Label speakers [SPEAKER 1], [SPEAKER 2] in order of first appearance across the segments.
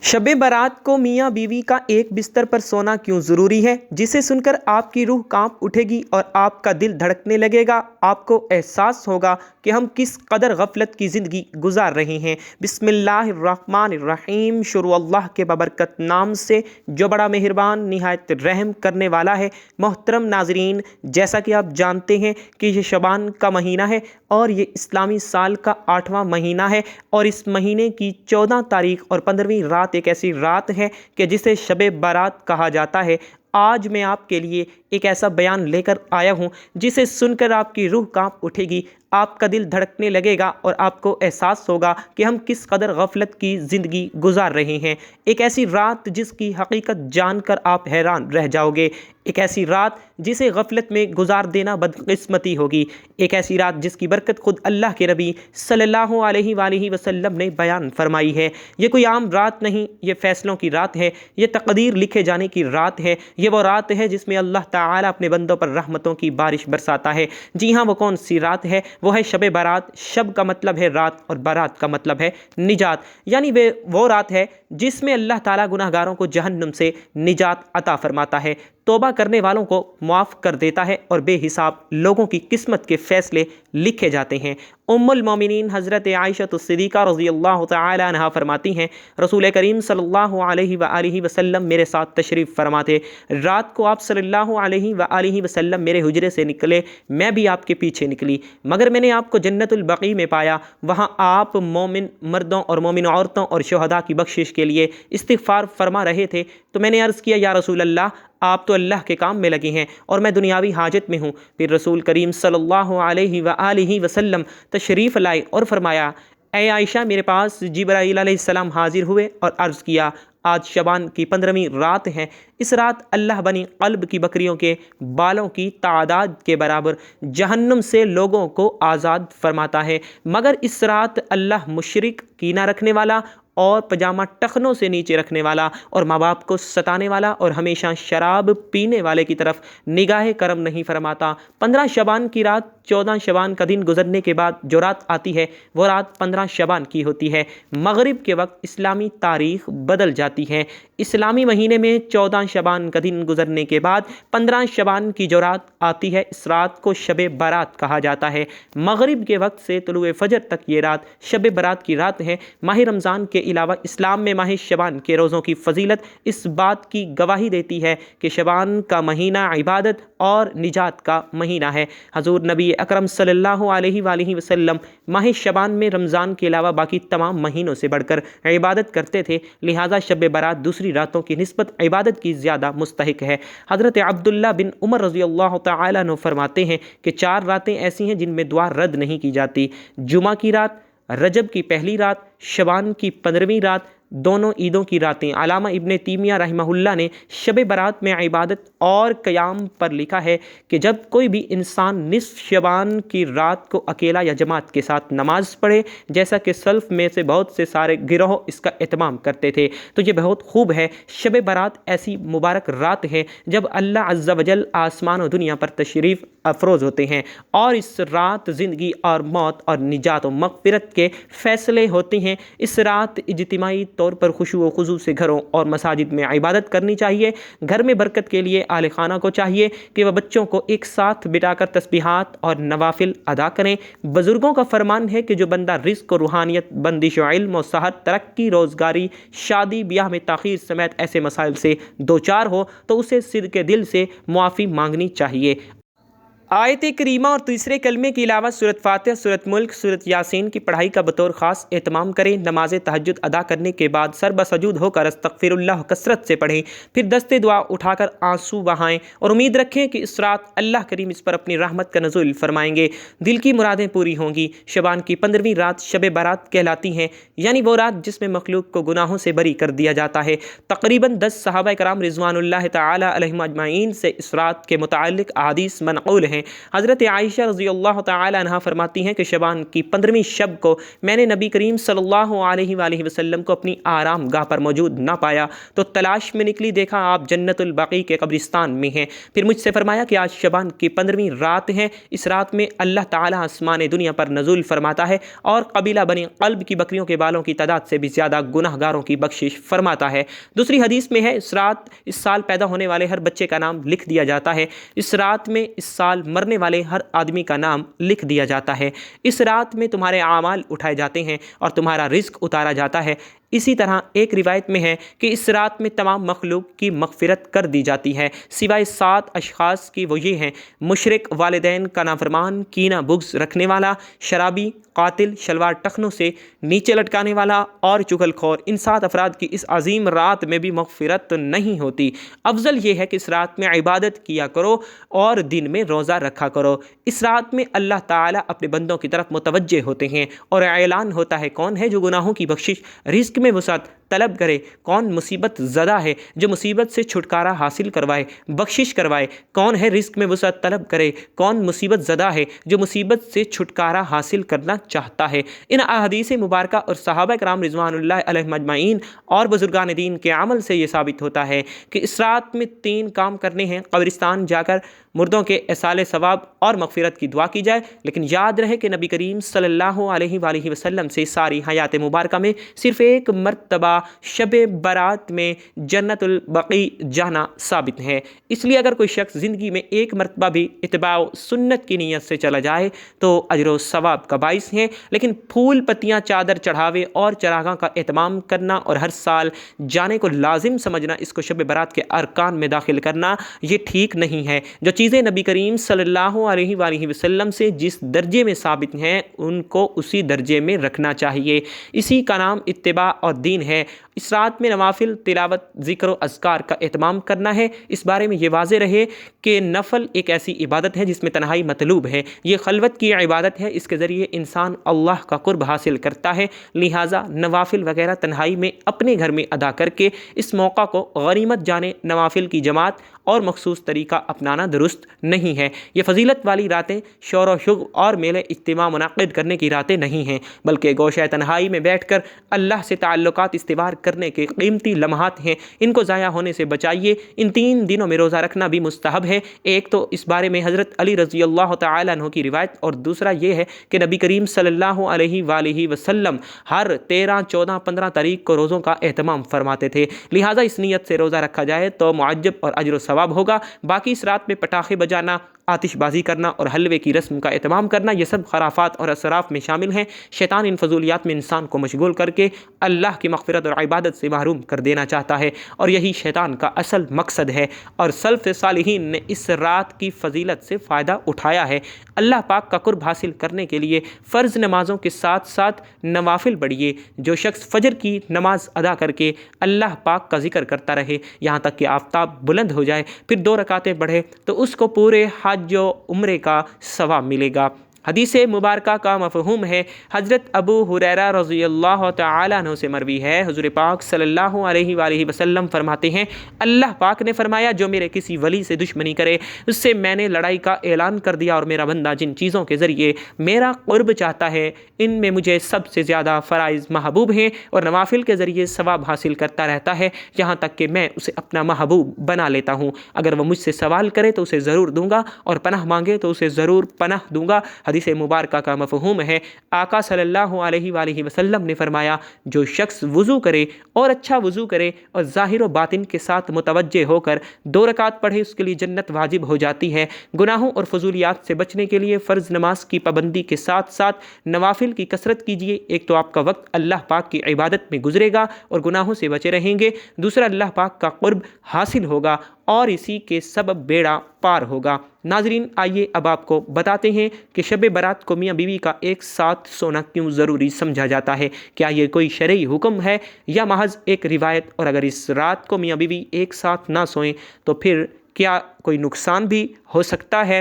[SPEAKER 1] शब बारात को मियाँ बीवी का एक बिस्तर पर सोना क्यों ज़रूरी है, जिसे सुनकर आपकी रूह कांप उठेगी और आपका दिल धड़कने लगेगा। आपको एहसास होगा कि हम किस कदर गफलत की ज़िंदगी गुजार रहे हैं। बिस्मिल्लाहिर्रहमानिर्रहीम। शुरू अल्लाह के बबरकत नाम से जो बड़ा मेहरबान निहायत रहम करने वाला है। मोहतरम नाजरीन, जैसा कि आप जानते हैं कि ये शबान का महीना है और ये इस्लामी साल का 8वां महीना है और इस महीने की 14 तारीख और 15वीं रात एक ऐसी रात है कि जिसे शब बारात कहा जाता है। आज मैं आपके लिए एक ऐसा बयान लेकर आया हूँ जिसे सुनकर आपकी रूह कांप उठेगी, आपका दिल धड़कने लगेगा और आपको एहसास होगा कि हम किस कदर गफलत की ज़िंदगी गुजार रहे हैं। एक ऐसी रात जिसकी हकीकत जानकर आप हैरान रह जाओगे। एक ऐसी रात जिसे गफलत में गुजार देना बदकिस्मती होगी। एक ऐसी रात जिसकी बरकत खुद अल्लाह के नबी सल्लल्लाहु अलैहि वसल्लम ने बयान फरमाई है। ये कोई आम रात नहीं, ये फ़ैसलों की रात है, ये तकदीर लिखे जाने की रात है। ये वो रात है जिसमें अल्लाह ताला अपने बंदों पर रहमतों की बारिश बरसाता है। जी हाँ, वो कौन सी रात है? वो है शब बारात। शब का मतलब है रात और बारात का मतलब है निजात। यानी वो रात है जिसमें अल्लाह ताला गुनाहगारों को जहन्नुम से निजात अता फरमाता है, तौबा करने वालों को माफ़ कर देता है और बेहिसाब लोगों की किस्मत के फ़ैसले लिखे जाते हैं। उम्मुल मोमिनीन हज़रत आयशा सिद्दीक़ा रज़ियल्लाहु तआला अन्हा फरमाती हैं, रसूल करीम सल्लल्लाहु अलैहि वसल्लम मेरे साथ तशरीफ़ फरमाते। रात को आप सल्लल्लाहु अलैहि वसल्लम मेरे हुजरे से निकले, मैं भी आपके पीछे निकली, मगर मैंने आपको जन्नतुल बक़ी में पाया। वहाँ आप मोमिन मर्दों और मोमिन औरतों और शुहदा की बख्शिश के लिए इस्तिग़फ़ार फरमा रहे थे। तो मैंने अर्ज़ किया, या रसूल अल्लाह, आप तो अल्लाह के काम में लगे हैं और मैं दुनियावी हाजत में हूँ। फिर रसूल करीम सल्लल्लाहु अलैहि वसल्लम तशरीफ़ लाए और फरमाया, ऐ आयशा, मेरे पास जिब्राईल अलैहिस्सलाम हाजिर हुए और अर्ज़ किया, आज शबान की 15वीं रात है। इस रात अल्लाह बनी क़ल्ब की बकरियों के बालों की तादाद के बराबर जहन्नुम से लोगों को आज़ाद फरमाता है, मगर इस रात अल्लाह मुशरिक, कीना रखने वाला और पजामा टखनों से नीचे रखने वाला और माँ बाप को सताने वाला और हमेशा शराब पीने वाले की तरफ निगाह करम नहीं फरमाता। 15 शबान की रात 14 शबान का दिन गुजरने के बाद जो रात आती है वो रात 15 शबान की होती है। मगरिब के वक्त इस्लामी तारीख़ बदल जाती है। इस्लामी महीने में 14 शबान का दिन गुजरने के बाद 15 शबान की जो रात आती है, इस रात को शब बारात कहा जाता है। मगरिब के वक्त से तुलुए फजर तक ये रात शब बारात की रात है। माह रमज़ान के अलावा इस्लाम में माह शबान के रोज़ों की फजीलत इस बात की गवाही देती है कि शबान का महीना इबादत और निजात का महीना है। हजूर नबी अकरम सल्लल्लाहु अलैहि वसल्लम माह शबान में रमज़ान के अलावा बाकी तमाम महीनों से बढ़कर इबादत करते थे, लिहाजा शब बारात दूसरी रातों की निस्बत इबादत की ज़्यादा मुस्तहिक है। हज़रत अब्दुल्ला बिन उमर रज़ियल्लाहु तआला अन्हु फरमाते हैं कि 4 रातें ऐसी हैं जिनमें दुआ रद्द नहीं की जाती। जुमा की रात, रजब की पहली रात, शबान की 15वीं रात, दोनों ईदों की रातें। अल्लामा इब्ने तैमिया रहमहुल्लाह ने शब बारात में इबादत और क़याम पर लिखा है कि जब कोई भी इंसान निस्फ शबान की रात को अकेला या जमात के साथ नमाज पढ़े, जैसा कि सल्फ़ में से बहुत से सारे गिरोह इसका एहतमाम करते थे, तो ये बहुत खूब है। शब बारात ऐसी मुबारक रात है जब अल्लाह अज़्ज़ा वजल आसमान और दुनिया पर तशरीफ़ अफरोज़ होते हैं और इस रात ज़िंदगी और मौत और निजात और मग़फ़िरत के फ़ैसले होते हैं। इस रात इज्तिमाई तौर पर खुशू व खुजू से घरों और मसाजिद में इबादत करनी चाहिए। घर में बरकत के लिए आले खाना को चाहिए कि वह बच्चों को एक साथ बिठाकर तस्बीहात और नवाफिल अदा करें। बुज़ुर्गों का फरमान है कि जो बंदा रिज़्क़ और रूहानियत, बंदिश व इल्म और सेहत, तरक्की, रोज़गारी, शादी ब्याह में ताख़ीर समेत ऐसे मसाइल से दो चार हो तो उसे सिद्क़े दिल से मुआफ़ी मांगनी चाहिए। आयत करीमा और तीसरे कलमे के अलावा सूरत फातिहा, सूरत मुल्क, सूरत यासीन की पढ़ाई का बतौर ख़ास एहतमाम करें। नमाज तहज्जुद अदा करने के बाद सर बसजूद होकर अस्तग़फ़िरुल्लाह कसरत से पढ़ें। फिर दस्ते दुआ उठाकर आंसू बहाएं और उम्मीद रखें कि इस रात अल्लाह करीम इस पर अपनी रहमत का नुज़ूल फरमाएंगे, दिल की मुरादें पूरी होंगी। शबान की 15वीं रात शब बारात कहलाती हैं, यानी वो रात जिसमें मखलूक को गुनाहों से बरी कर दिया जाता है। तकरीबन 10 सहाबा कराम रिज़वानुल्लाह तआला अलैहिम अजमईन से इस रात के मुताल्लिक़ अहादीस मनक़ूल हैं। हज़रत आयशा रज़ी अल्लाह तआला अन्हा फरमाती हैं कि शबान की 15वीं शब को मैंने नबी करीम सल्लल्लाहु अलैहि वसल्लम को अपनी आराम गाह पर मौजूद ना पाया, तो तलाश में निकली, देखा आप जन्नतुल बक़ी के कब्रिस्तान में हैं। फिर मुझसे फरमाया कि आज शबान की 15वीं रात है, इस रात में अल्लाह ताला आसमान दुनिया पर नज़ुल फरमाता है और कबीला बनी क़ल्ब की बकरियों के बालों की तादाद से भी ज़्यादा गुनाहगारों की बख्शिश फरमाता है। दूसरी हदीस में है, इस रात इस साल पैदा होने वाले हर बच्चे का नाम लिख दिया जाता है, इस रात में इस साल मरने वाले हर आदमी का नाम लिख दिया जाता है, इस रात में तुम्हारे आमाल उठाए जाते हैं और तुम्हारा रिज़्क उतारा जाता है। इसी तरह एक रिवायत में है कि इस रात में तमाम मखलूक की मग़फ़िरत कर दी जाती है सिवाय 7 अशख़ास की। वो ये हैं, मुशरिक, वालिदैन का नाफरमान, कीना बुग़्ज़ रखने वाला, शराबी, कातिल, शलवार टखनों से नीचे लटकाने वाला और चुगलखोर। इन 7 अफराद की इस अजीम रात में भी मग़फ़िरत नहीं होती। अफजल ये है कि इस रात में इबादत किया करो और दिन में रोज़ा रखा करो। इस रात में अल्लाह ताला अपने बंदों की तरफ मुतवज्जे होते हैं और ऐलान होता है, कौन है जो गुनाहों की बख्शिश, रिज़्क में वसअत तलब करे, कौन मुसीबत ज़दा है जो मुसीबत से छुटकारा हासिल करवाए, बख्शिश करवाए, कौन है रिज़्क में वसअत तलब करे, कौन मुसीबत ज़दा है जो मुसीबत से छुटकारा हासिल करना चाहता है। इन अहादीस मुबारका और सहाबा किराम रिज़वानुल्लाह अलैहिम अजमाइन और बुजुर्गान दीन के अमल से ये साबित होता है कि इस रात में 3 काम करने हैं। कब्रिस्तान जाकर मुर्दों के एसाले सवाब और मग़फ़िरत की दुआ की जाए, लेकिन याद रहे कि नबी करीम सल्लल्लाहु अलैहि वसल्लम से सारी हयात मुबारका में सिर्फ़ एक मरतबा शब बारात में जन्नतुल बक़ी जाना साबित है। इसलिए अगर कोई शख्स ज़िंदगी में एक मरतबा भी इत्तिबा सुन्नत की नीयत से चला जाए तो अजर व सवाब का बाइस है, लेकिन फूल पत्तियाँ चादर चढ़ावे और चरागाह का एहतमाम करना और हर साल जाने को लाजिम समझना, इसको शब बारात के अरकान में दाखिल करना, ये ठीक नहीं है। जो चीज़ें नबी करीम सल्लल्लाहु अलैहि वसल्लम से जिस दर्जे में साबित हैं उनको उसी दर्जे में रखना चाहिए। इसी का नाम इत्तिबा और दीन है। इस रात में नवाफिल, तिलावत, ज़िक्र और अज़कार का एहतमाम करना है। इस बारे में ये वाज़े रहे कि नफ़ल एक ऐसी इबादत है जिसमें तन्हाई मतलूब है, ये खलवत की इबादत है, इसके ज़रिए इंसान अल्लाह का कुर्ब हासिल करता है। लिहाजा नवाफिल वगैरह तन्हाई में अपने घर में अदा करके इस मौका को गनीमत जाने, नवाफिल की जमात और मखसूस तरीका अपनाना दुरुस्त नहीं है। ये फजीलत वाली रातें शौर व शुग़्ल और मेले इज्तिमा मुनाक़िद करने की रातें नहीं हैं, बल्कि गोशा तन्हाई में बैठकर अल्लाह से ताल्लुकात इस्तिवार करने के कीमती लम्हात हैं। इनको ज़ाया होने से बचाइए। इन 3 दिनों में रोज़ा रखना भी मुस्तहब है। एक तो इस बारे में हज़रत अली रज़ी अल्लाह तआला अन्हु की रिवायत, और दूसरा ये है कि नबी करीम सल्लल्लाहु अलैहि वसल्लम हर 13, 14, 15 तारीख को रोज़ों का एहतमाम फरमाते थे। लिहाजा इस नीयत से रोज़ा रखा जाए तो मुअज्जब और अजर सवाब होगा। बाकी इस रात में पटाखे बजाना, आतिशबाजी करना और हलवे की रस्म का एहतमाम करना, ये सब खराफात और असराफ में शामिल हैं। शैतान इन फजूलियात में इंसान को मशगूल करके अल्लाह की मग़फ़िरत और इबादत से महरूम कर देना चाहता है, और यही शैतान का असल मकसद है। और सल्फ़ सालिहीन ने इस रात की फ़जीलत से फ़ायदा उठाया है। अल्लाह पाक का कुर्ब हासिल करने के लिए फ़र्ज़ नमाज़ों के साथ साथ नवाफिल पढ़िए। जो शख्स फ़जर की नमाज अदा करके अल्लाह पाक का ज़िक्र करता रहे यहाँ तक कि आफ़ताब बुलंद हो जाए, फिर 2 रकातें पढ़े, तो उसको पूरे हज व उम्रे का सवाब मिलेगा। हदीस मुबारका का मफ़हूम है, हज़रत अबू हुरैरा रज़ियल्लाहु तआला अन्हु से मरवी है, हुज़ूर पाक सल्लल्लाहु अलैहि वसल्लम फरमाते हैं, अल्लाह पाक ने फरमाया, जो मेरे किसी वली से दुश्मनी करे उससे मैंने लड़ाई का ऐलान कर दिया, और मेरा बंदा जिन चीज़ों के ज़रिए मेरा क़ुर्ब चाहता है इनमें मुझे सबसे ज़्यादा फ़राइज़ महबूब हैं, और नवाफिल के ज़रिए सवाब हासिल करता रहता है, यहाँ तक कि मैं उसे अपना महबूब बना लेता हूँ। अगर वह मुझसे सवाल करे तो उसे ज़रूर दूँगा, और पनाह मांगे तो उसे ज़रूर पनाह दूँगा। हदीस मुबारका का मफ़हूम है, आका सल्लल्लाहु अलैहि वसल्लम ने फरमाया, जो शख्स वज़ू करे और अच्छा वज़ू करे और ज़ाहिर व बातिन के साथ मुतवज्जे होकर 2 रकात पढ़े, उसके लिए जन्नत वाजिब हो जाती है। गुनाहों और फजूलियात से बचने के लिए फ़र्ज़ नमाज की पाबंदी के साथ साथ नवाफिल की कसरत कीजिए। एक तो आपका वक्त अल्लाह पाक की इबादत में गुजरेगा और गुनाहों से बचे रहेंगे, दूसरा अल्लाह पाक का क़ुर्ब हासिल होगा और इसी के सबब बेड़ा पार होगा। नाज़रीन, आइए अब आपको बताते हैं कि शब बारात को मियाँ बीवी का एक साथ सोना क्यों ज़रूरी समझा जाता है। क्या ये कोई शरई हुक्म है या महज एक रिवायत? और अगर इस रात को मियाँ बीवी एक साथ ना सोएं तो फिर क्या कोई नुकसान भी हो सकता है?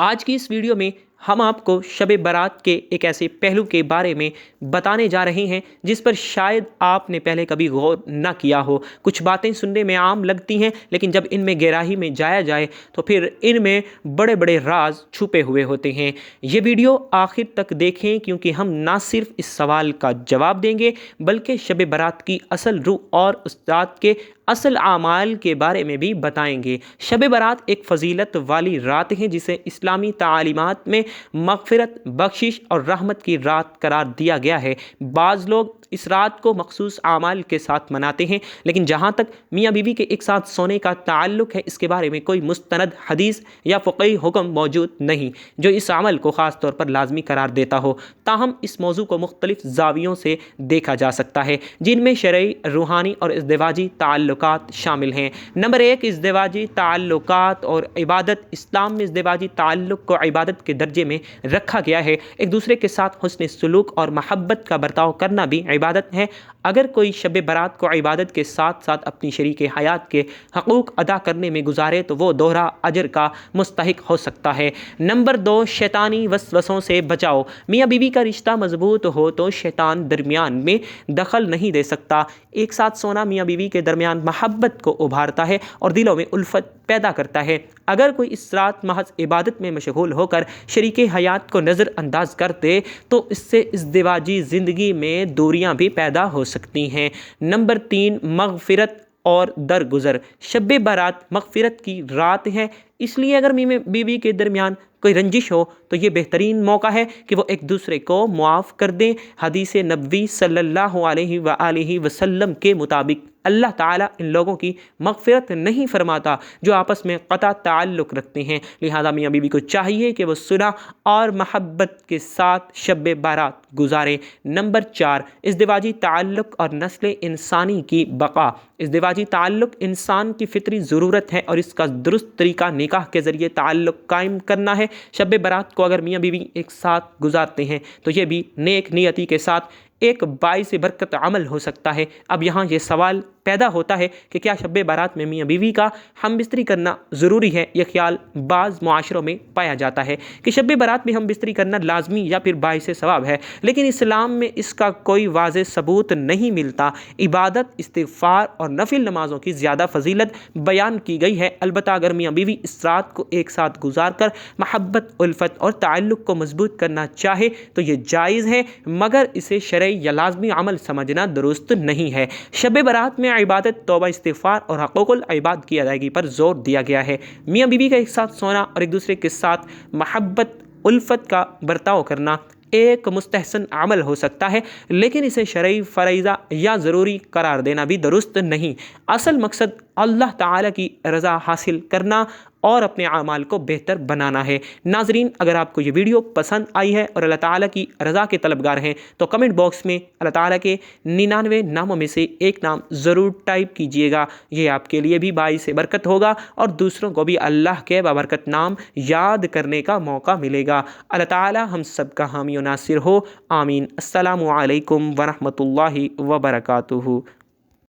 [SPEAKER 1] आज की इस वीडियो में ہم آپ کو شب برات کے ایک ایسے پہلو کے بارے میں بتانے جا رہے ہیں جس پر شاید آپ نے پہلے کبھی غور نہ کیا ہو۔ کچھ باتیں سننے میں عام لگتی ہیں، لیکن جب ان میں گہرائی میں جایا جائے تو پھر ان میں بڑے بڑے راز چھپے ہوئے ہوتے ہیں۔ یہ ویڈیو آخر تک دیکھیں، کیونکہ ہم نہ صرف اس سوال کا جواب دیں گے بلکہ شب برات کی اصل روح اور استاد کے اصل اعمال کے بارے میں بھی بتائیں گے۔ شب برات ایک فضیلت والی رات ہے جسے اسلامی تعلیمات میں مغفرت، بخشش اور رحمت کی رات قرار دیا گیا ہے۔ بعض لوگ اس رات کو مخصوص اعمال کے ساتھ مناتے ہیں، لیکن جہاں تک میاں بیوی کے ایک ساتھ سونے کا تعلق ہے، اس کے بارے میں کوئی مستند حدیث یا فقہی حکم موجود نہیں جو اس عمل کو خاص طور پر لازمی قرار دیتا ہو۔ تاہم اس موضوع کو مختلف زاویوں سے دیکھا جا سکتا ہے، جن میں شرعی، روحانی اور ازدواجی تعلقات شامل ہیں۔ نمبر 1، ازدواجی تعلقات اور عبادت۔ اسلام میں ازدواجی تعلق کو عبادت کے درجے میں رکھا گیا ہے۔ ایک دوسرے کے ساتھ حسن سلوک اور محبت کا برتاؤ کرنا بھی عبادت ہے۔ اگر کوئی شب برات کو عبادت کے ساتھ ساتھ اپنی شریک حیات کے حقوق ادا کرنے میں گزارے تو وہ دوہرا اجر کا مستحق ہو سکتا ہے۔ نمبر 2، شیطانی وسوسوں سے بچاؤ۔ میاں بیوی کا رشتہ مضبوط ہو تو شیطان درمیان میں دخل نہیں دے سکتا۔ ایک ساتھ سونا میاں بیوی کے درمیان محبت کو ابھارتا ہے اور دلوں میں الفت پیدا کرتا ہے۔ اگر کوئی اس رات محض عبادت میں مشغول ہو کر شریک حیات کو نظر انداز کر دے تو اس سے ازدواجی زندگی میں دوریاں بھی پیدا ہو سکتی ہیں۔ نمبر 3، مغفرت اور درگزر۔ شب برات مغفرت کی رات ہے، اس لیے اگر میاں بیوی کے درمیان کوئی رنجش ہو تو یہ بہترین موقع ہے کہ وہ ایک دوسرے کو معاف کر دیں۔ حدیث نبوی صلی اللہ علیہ وآلہ وسلم کے مطابق اللہ تعالیٰ ان لوگوں کی مغفرت نہیں فرماتا جو آپس میں قطع تعلق رکھتے ہیں، لہذا میاں بیوی کو چاہیے کہ وہ صلح اور محبت کے ساتھ شب برات گزاریں۔ نمبر 4، ازدواجی تعلق اور نسل انسانی کی بقا۔ ازدواجی تعلق انسان کی فطری ضرورت ہے اور اس کا درست طریقہ نکاح کے ذریعے تعلق قائم کرنا ہے۔ شب برات کو اگر میاں بیوی ایک ساتھ گزارتے ہیں تو یہ بھی نیک نیتی کے ساتھ ایک باعث برکت عمل ہو سکتا ہے۔ اب یہاں یہ سوال پیدا ہوتا ہے کہ کیا شب برات میں میاں بیوی کا ہم بستری کرنا ضروری ہے؟ یہ خیال بعض معاشروں میں پایا جاتا ہے کہ شب برات میں ہم بستری کرنا لازمی یا پھر باعث ثواب ہے، لیکن اسلام میں اس کا کوئی واضح ثبوت نہیں ملتا۔ عبادت، استغفار اور نفل نمازوں کی زیادہ فضیلت بیان کی گئی ہے۔ البتہ اگر میاں بیوی اس رات کو ایک ساتھ گزار کر محبت، الفت اور تعلق کو مضبوط کرنا چاہے تو یہ جائز ہے، مگر اسے شرعی یا لازمی عمل سمجھنا درست نہیں ہے۔ شب برات میں عبادت، توبہ، استغفار اور حقوق العباد کی ادائیگی پر زور دیا گیا ہے۔ میاں بیوی کا ایک ساتھ سونا اور ایک دوسرے کے ساتھ محبت، الفت کا برتاؤ کرنا ایک مستحسن عمل ہو سکتا ہے، لیکن اسے شرعی فریضہ یا ضروری قرار دینا بھی درست نہیں۔ اصل مقصد اللہ تعالیٰ کی رضا حاصل کرنا اور اپنے اعمال کو بہتر بنانا ہے۔ ناظرین، اگر آپ کو یہ ویڈیو پسند آئی ہے اور اللہ تعالیٰ کی رضا کے طلبگار ہیں تو کمنٹ باکس میں اللہ تعالیٰ کے 99 ناموں میں سے ایک نام ضرور ٹائپ کیجئے گا۔ یہ آپ کے لیے بھی باعث برکت ہوگا اور دوسروں کو بھی اللہ کے بابرکت نام یاد کرنے کا موقع ملے گا۔ اللہ تعالیٰ ہم سب کا حامی و ناصر ہو، آمین۔ السلام علیکم ورحمۃ اللہ وبرکاتہ۔